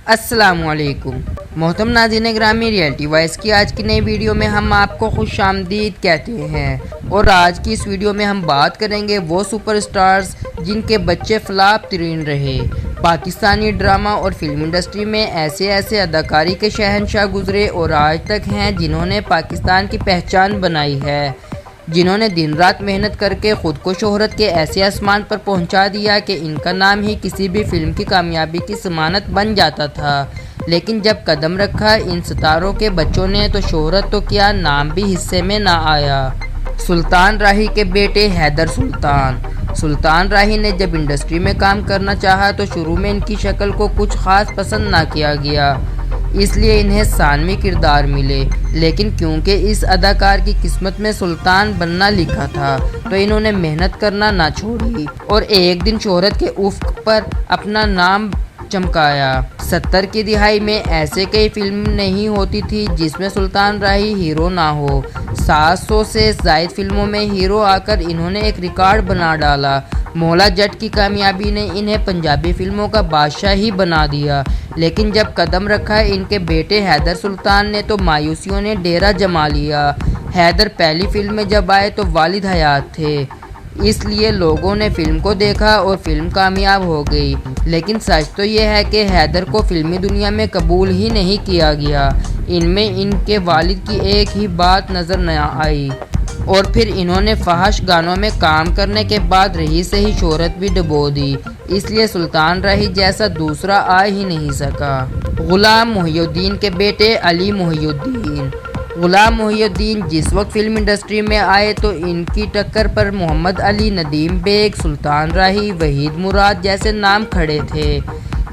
السلام علیکم محترم ناظرین گرامی، ریئلٹی وائس کی آج کی نئی ویڈیو میں ہم آپ کو خوش آمدید کہتے ہیں، اور آج کی اس ویڈیو میں ہم بات کریں گے وہ سپر سٹارز جن کے بچے فلاپ ترین رہے۔ پاکستانی ڈرامہ اور فلم انڈسٹری میں ایسے اداکاری کے شہنشاہ گزرے اور آج تک ہیں جنہوں نے پاکستان کی پہچان بنائی ہے، جنہوں نے دن رات محنت کر کے خود کو شہرت کے ایسے آسمان پر پہنچا دیا کہ ان کا نام ہی کسی بھی فلم کی کامیابی کی ضمانت بن جاتا تھا۔ لیکن جب قدم رکھا ان ستاروں کے بچوں نے تو شہرت تو کیا، نام بھی حصے میں نہ آیا۔ سلطان راہی کے بیٹے حیدر سلطان راہی نے جب انڈسٹری میں کام کرنا چاہا تو شروع میں ان کی شکل کو کچھ خاص پسند نہ کیا گیا، اس لیے انہیں ثانوی کردار ملے، لیکن کیونکہ اس اداکار کی قسمت میں سلطان بننا لکھا تھا تو انہوں نے محنت کرنا نہ چھوڑی اور ایک دن شہرت کے افق پر اپنا نام چمکایا۔ 70 کی دہائی میں ایسے کئی فلم نہیں ہوتی تھی جس میں سلطان راہی ہیرو نہ ہو۔ 700 سے زائد فلموں میں ہیرو آ کر انہوں نے ایک ریکارڈ بنا ڈالا۔ مولا جٹ کی کامیابی نے انہیں پنجابی فلموں کا بادشاہ ہی بنا دیا، لیکن جب قدم رکھا ان کے بیٹے حیدر سلطان نے تو مایوسیوں نے ڈیرا جما لیا۔ حیدر پہلی فلم میں جب آئے تو والد حیات تھے، اس لیے لوگوں نے فلم کو دیکھا اور فلم کامیاب ہو گئی، لیکن سچ تو یہ ہے کہ حیدر کو فلمی دنیا میں قبول ہی نہیں کیا گیا۔ ان میں ان کے والد کی ایک ہی بات نظر نہ آئی اور پھر انہوں نے فحش گانوں میں کام کرنے کے بعد رہی سے ہی شہرت بھی ڈبو دی، اس لیے سلطان راہی جیسا دوسرا آ ہی نہیں سکا۔ غلام محی الدین کے بیٹے علی محی الدین غلام محی الدین جس وقت فلم انڈسٹری میں آئے تو ان کی ٹکر پر محمد علی، ندیم بیگ، سلطان راہی، وحید مراد جیسے نام کھڑے تھے،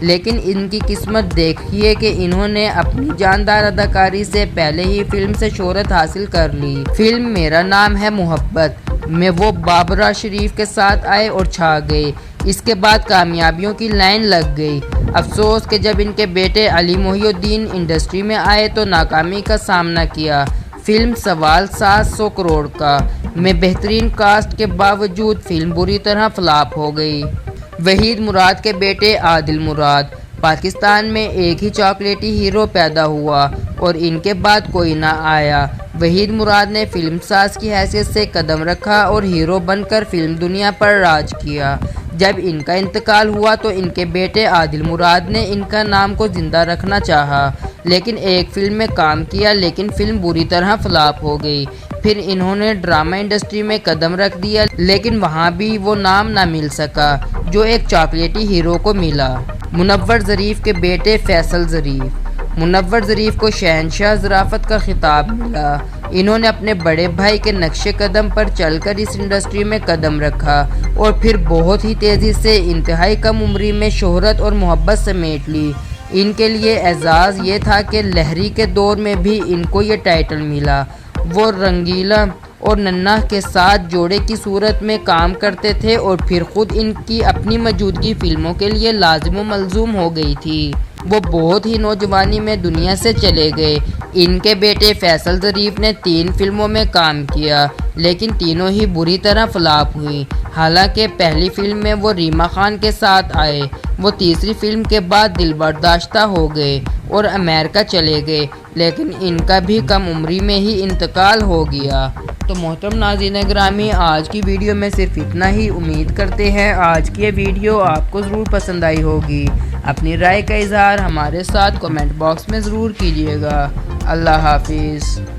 لیکن ان کی قسمت دیکھیے کہ انہوں نے اپنی جاندار اداکاری سے پہلے ہی فلم سے شہرت حاصل کر لی۔ فلم میرا نام ہے محبت میں وہ بابرہ شریف کے ساتھ آئے اور چھا گئے، اس کے بعد کامیابیوں کی لائن لگ گئی۔ افسوس کہ جب ان کے بیٹے علی محی الدین انڈسٹری میں آئے تو ناکامی کا سامنا کیا۔ فلم سوال 700 کروڑ کا میں بہترین کاسٹ کے باوجود فلم بری طرح فلاپ ہو گئی۔ وحید مراد کے بیٹے عادل مراد پاکستان میں ایک ہی چاکلیٹی ہیرو پیدا ہوا اور ان کے بعد کوئی نہ آیا۔ وحید مراد نے فلم ساز کی حیثیت سے قدم رکھا اور ہیرو بن کر فلم دنیا پر راج کیا۔ جب ان کا انتقال ہوا تو ان کے بیٹے عادل مراد نے ان کا نام کو زندہ رکھنا چاہا، لیکن ایک فلم میں کام کیا لیکن فلم بری طرح فلاپ ہو گئی۔ پھر انہوں نے ڈرامہ انڈسٹری میں قدم رکھ دیا لیکن وہاں بھی وہ نام نہ مل سکا جو ایک چاکلیٹی ہیرو کو ملا۔ منور ظریف کے بیٹے فیصل ظریف کو شہنشاہ ظرافت کا خطاب ملا۔ انہوں نے اپنے بڑے بھائی کے نقش قدم پر چل کر اس انڈسٹری میں قدم رکھا اور پھر بہت ہی تیزی سے انتہائی کم عمری میں شہرت اور محبت سمیٹ لی۔ ان کے لیے اعزاز یہ تھا کہ لہری کے دور میں بھی ان کو یہ ٹائٹل ملا۔ وہ رنگیلا اور ننھا کے ساتھ جوڑے کی صورت میں کام کرتے تھے اور پھر خود ان کی اپنی موجودگی فلموں کے لیے لازم و ملزوم ہو گئی تھی۔ وہ بہت ہی نوجوانی میں دنیا سے چلے گئے۔ ان کے بیٹے فیصل ظریف نے 3 فلموں میں کام کیا لیکن تینوں ہی بری طرح فلاپ ہوئیں۔ حالانکہ پہلی فلم میں وہ ریما خان کے ساتھ آئے، وہ تیسری فلم کے بعد دلبرداشتہ ہو گئے اور امریکہ چلے گئے، لیکن ان کا بھی کم عمری میں ہی انتقال ہو گیا۔ تو محترم ناظرین گرامی، آج کی ویڈیو میں صرف اتنا ہی۔ امید کرتے ہیں آج کی یہ ویڈیو آپ کو ضرور پسند آئی ہوگی۔ اپنی رائے کا اظہار ہمارے ساتھ کمنٹ باکس میں ضرور کیجیے گا۔ اللہ حافظ۔